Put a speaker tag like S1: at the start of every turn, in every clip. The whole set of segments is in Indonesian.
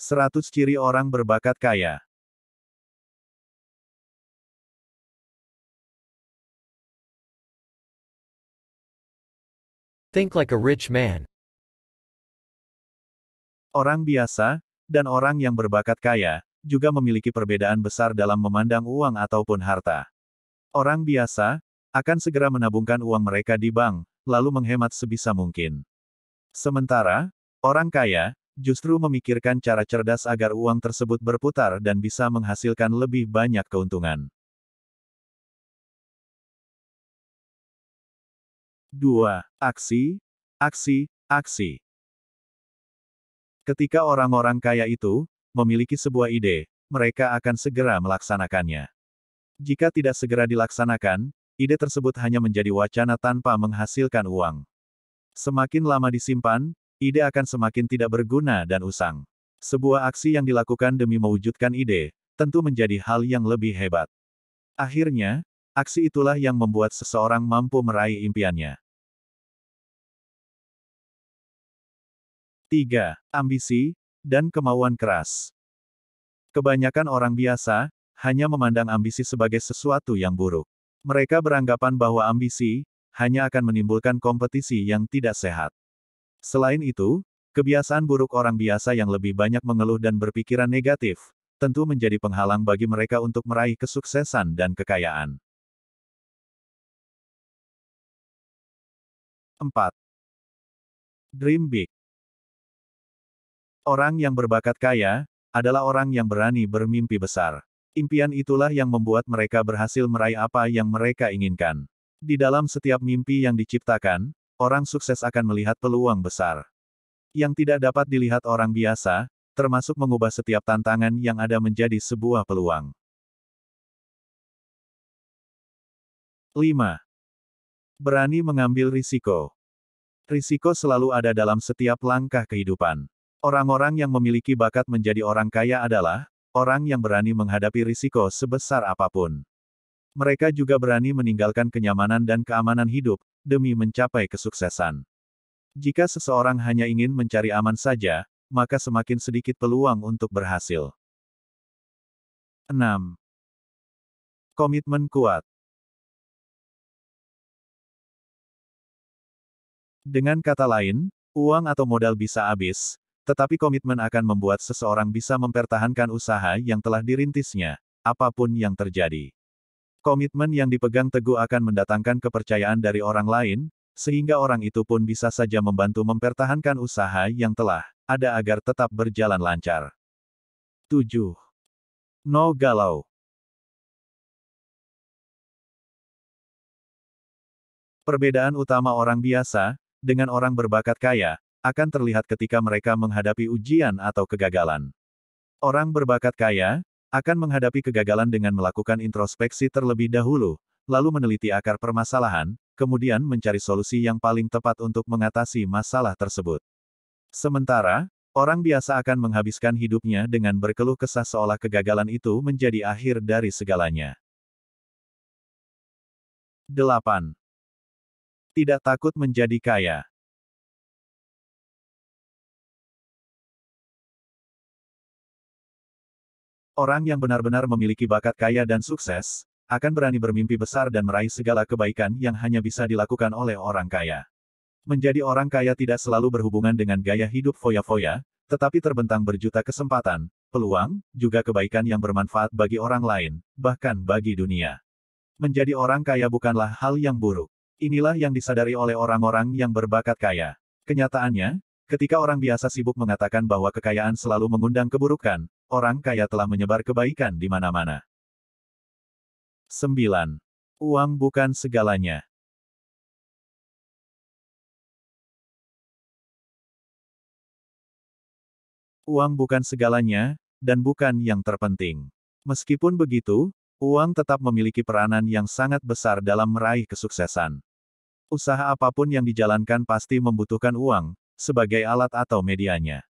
S1: 100 ciri orang berbakat kaya.
S2: Think like a rich man.
S1: Orang biasa, dan orang yang berbakat kaya, juga memiliki perbedaan besar dalam memandang uang ataupun harta. Orang biasa, akan segera menabungkan uang mereka di bank, lalu menghemat sebisa mungkin. Sementara, orang kaya, justru memikirkan cara cerdas agar uang tersebut berputar dan bisa menghasilkan lebih banyak keuntungan. 2. Aksi, aksi, aksi. Ketika orang-orang kaya itu memiliki sebuah ide, mereka akan segera melaksanakannya. Jika tidak segera dilaksanakan, ide tersebut hanya menjadi wacana tanpa menghasilkan uang. Semakin lama disimpan, ide akan semakin tidak berguna dan usang. Sebuah aksi yang dilakukan demi mewujudkan ide, tentu menjadi hal yang lebih hebat. Akhirnya, aksi itulah yang membuat seseorang mampu meraih impiannya. 3. Ambisi, dan kemauan keras. Kebanyakan orang biasa, hanya memandang ambisi sebagai sesuatu yang buruk. Mereka beranggapan bahwa ambisi, hanya akan menimbulkan kompetisi yang tidak sehat. Selain itu, kebiasaan buruk orang biasa yang lebih banyak mengeluh dan berpikiran negatif, tentu menjadi penghalang bagi mereka untuk meraih kesuksesan dan kekayaan. 4. Dream big. Orang yang berbakat kaya, adalah orang yang berani bermimpi besar. Impian itulah yang membuat mereka berhasil meraih apa yang mereka inginkan. Di dalam setiap mimpi yang diciptakan, orang sukses akan melihat peluang besar. Yang tidak dapat dilihat orang biasa, termasuk mengubah setiap tantangan yang ada menjadi sebuah peluang. 5. Berani mengambil risiko. Risiko selalu ada dalam setiap langkah kehidupan. Orang-orang yang memiliki bakat menjadi orang kaya adalah orang yang berani menghadapi risiko sebesar apapun. Mereka juga berani meninggalkan kenyamanan dan keamanan hidup demi mencapai kesuksesan. Jika seseorang hanya ingin mencari aman saja, maka semakin sedikit peluang untuk berhasil. 6. Komitmen kuat. Dengan kata lain, uang atau modal bisa habis, tetapi komitmen akan membuat seseorang bisa mempertahankan usaha yang telah dirintisnya, apapun yang terjadi. Komitmen yang dipegang teguh akan mendatangkan kepercayaan dari orang lain, sehingga orang itu pun bisa saja membantu mempertahankan usaha yang telah ada agar tetap berjalan lancar. 7. No galau. Perbedaan utama orang biasa dengan orang berbakat kaya akan terlihat ketika mereka menghadapi ujian atau kegagalan. Orang berbakat kaya akan menghadapi kegagalan dengan melakukan introspeksi terlebih dahulu, lalu meneliti akar permasalahan, kemudian mencari solusi yang paling tepat untuk mengatasi masalah tersebut. Sementara, orang biasa akan menghabiskan hidupnya dengan berkeluh kesah seolah kegagalan itu menjadi akhir dari segalanya. 8. Tidak takut menjadi kaya. Orang yang benar-benar memiliki bakat kaya dan sukses, akan berani bermimpi besar dan meraih segala kebaikan yang hanya bisa dilakukan oleh orang kaya. Menjadi orang kaya tidak selalu berhubungan dengan gaya hidup foya-foya, tetapi terbentang berjuta kesempatan, peluang, juga kebaikan yang bermanfaat bagi orang lain, bahkan bagi dunia. Menjadi orang kaya bukanlah hal yang buruk. Inilah yang disadari oleh orang-orang yang berbakat kaya. Kenyataannya, ketika orang biasa sibuk mengatakan bahwa kekayaan selalu mengundang keburukan, orang kaya telah menyebar kebaikan di mana-mana. 9. Uang bukan segalanya. Uang bukan segalanya, dan bukan yang terpenting. Meskipun begitu, uang tetap memiliki peranan yang sangat besar dalam meraih kesuksesan. Usaha apapun yang dijalankan pasti membutuhkan uang, sebagai alat atau medianya.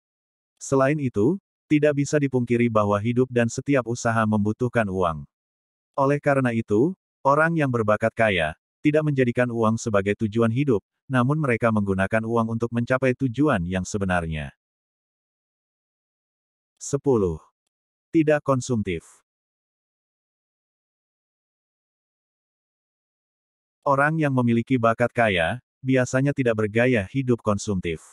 S1: Selain itu, tidak bisa dipungkiri bahwa hidup dan setiap usaha membutuhkan uang. Oleh karena itu, orang yang berbakat kaya, tidak menjadikan uang sebagai tujuan hidup, namun mereka menggunakan uang untuk mencapai tujuan yang sebenarnya. 10. Tidak konsumtif. Orang yang memiliki bakat kaya, biasanya tidak bergaya hidup konsumtif.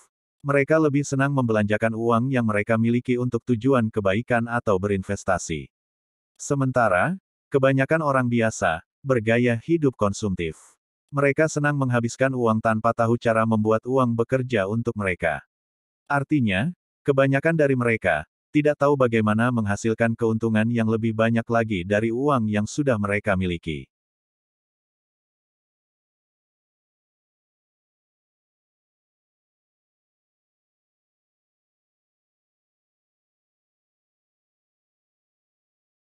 S1: Mereka lebih senang membelanjakan uang yang mereka miliki untuk tujuan kebaikan atau berinvestasi. Sementara, kebanyakan orang biasa, bergaya hidup konsumtif. Mereka senang menghabiskan uang tanpa tahu cara membuat uang bekerja untuk mereka. Artinya, kebanyakan dari mereka, tidak tahu bagaimana menghasilkan keuntungan yang lebih banyak lagi dari uang yang sudah mereka miliki.